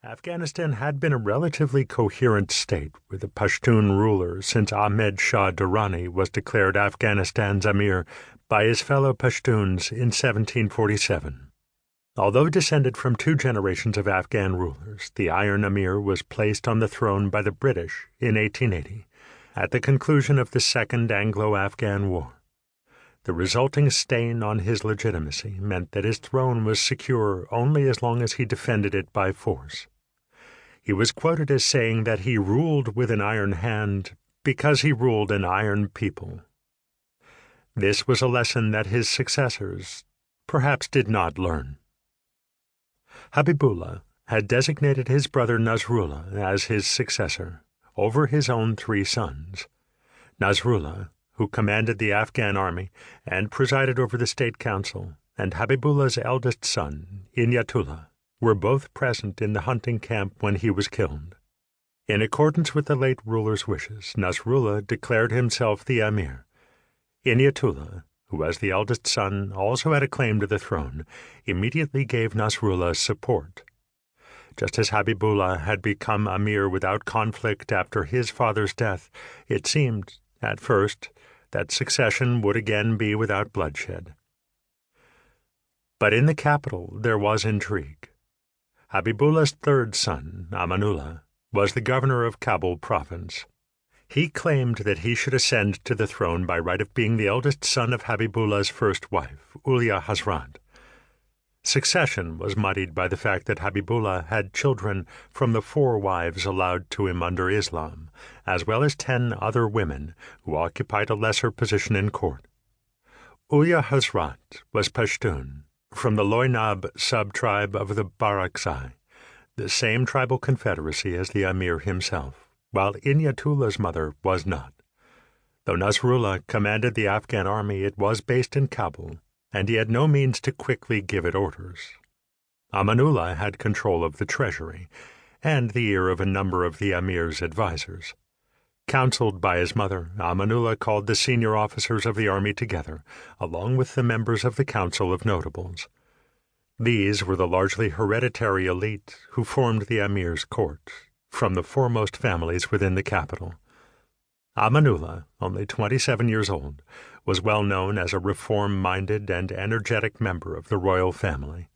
Afghanistan had been a relatively coherent state with a Pashtun ruler since Ahmed Shah Durrani was declared Afghanistan's Amir by his fellow Pashtuns in 1747. Although descended from two generations of Afghan rulers, the Iron Amir was placed on the throne by the British in 1880, at the conclusion of the Second Anglo-Afghan War. The resulting stain on his legitimacy meant that his throne was secure only as long as he defended it by force. He was quoted as saying that he ruled with an iron hand because he ruled an iron people. This was a lesson that his successors perhaps did not learn. Habibullah had designated his brother Nasrullah as his successor over his own three sons. Nasrullah, who commanded the Afghan army and presided over the state council, and Habibullah's eldest son, Inyatullah, were both present in the hunting camp when he was killed. In accordance with the late ruler's wishes, Nasrullah declared himself the Amir. Inyatullah, who as the eldest son also had a claim to the throne, immediately gave Nasrullah support. Just as Habibullah had become Amir without conflict after his father's death, it seemed, at first, that succession would again be without bloodshed. But in the capital there was intrigue. Habibullah's third son, Amanullah, was the governor of Kabul province. He claimed that he should ascend to the throne by right of being the eldest son of Habibullah's first wife, Ulia Hazrat. Succession was muddied by the fact that Habibullah had children from the 4 wives allowed to him under Islam, as well as 10 other women who occupied a lesser position in court. Ulia Hazrat was Pashtun, from the Loinab sub-tribe of the Barakzai, the same tribal confederacy as the Amir himself, while Inyatullah's mother was not. Though Nasrullah commanded the Afghan army, it was based in Kabul, and he had no means to quickly give it orders. Amanullah had control of the treasury, and the ear of a number of the Amir's advisers. Counseled by his mother, Amanullah called the senior officers of the army together, along with the members of the Council of Notables. These were the largely hereditary elite who formed the Amir's court, from the foremost families within the capital. Amanullah, only 27 years old, was well known as a reform-minded and energetic member of the royal family.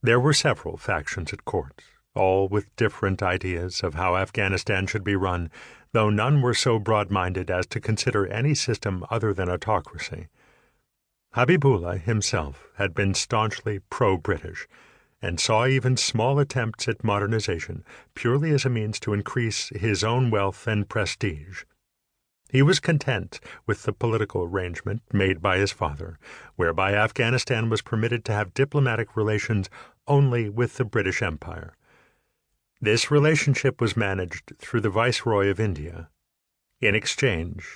There were several factions at court, all with different ideas of how Afghanistan should be run, though none were so broad-minded as to consider any system other than autocracy. Habibullah himself had been staunchly pro-British, and saw even small attempts at modernization purely as a means to increase his own wealth and prestige. He was content with the political arrangement made by his father, whereby Afghanistan was permitted to have diplomatic relations only with the British Empire. This relationship was managed through the Viceroy of India. In exchange,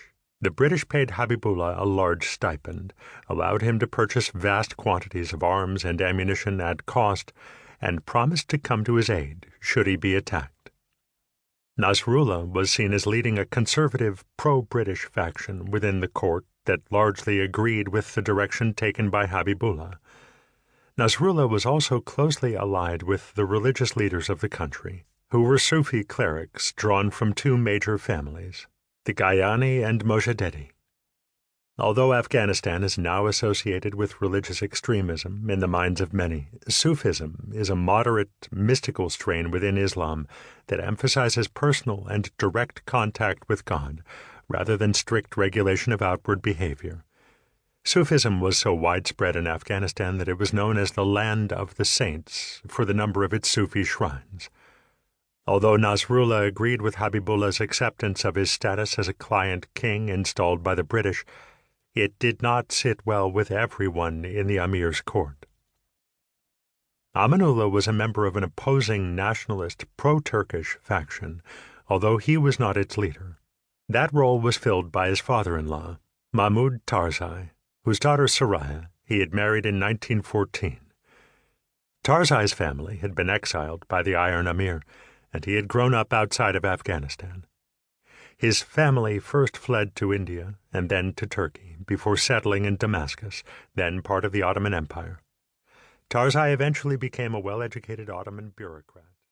the British paid Habibullah a large stipend, allowed him to purchase vast quantities of arms and ammunition at cost, and promised to come to his aid should he be attacked. Nasrullah was seen as leading a conservative, pro-British faction within the court that largely agreed with the direction taken by Habibullah. Nasrullah was also closely allied with the religious leaders of the country, who were Sufi clerics drawn from 2 major families, the Gayani and Mojaddedi. Although Afghanistan is now associated with religious extremism in the minds of many, Sufism is a moderate, mystical strain within Islam that emphasizes personal and direct contact with God, rather than strict regulation of outward behavior. Sufism was so widespread in Afghanistan that it was known as the Land of the Saints for the number of its Sufi shrines. Although Nasrullah agreed with Habibullah's acceptance of his status as a client king installed by the British, it did not sit well with everyone in the Amir's court. Amanullah was a member of an opposing nationalist pro-Turkish faction, although he was not its leader. That role was filled by his father-in-law, Mahmud Tarzai, whose daughter Soraya he had married in 1914. Tarzai's family had been exiled by the Iron Amir, and he had grown up outside of Afghanistan. His family first fled to India and then to Turkey, before settling in Damascus, then part of the Ottoman Empire. Tarzai eventually became a well-educated Ottoman bureaucrat.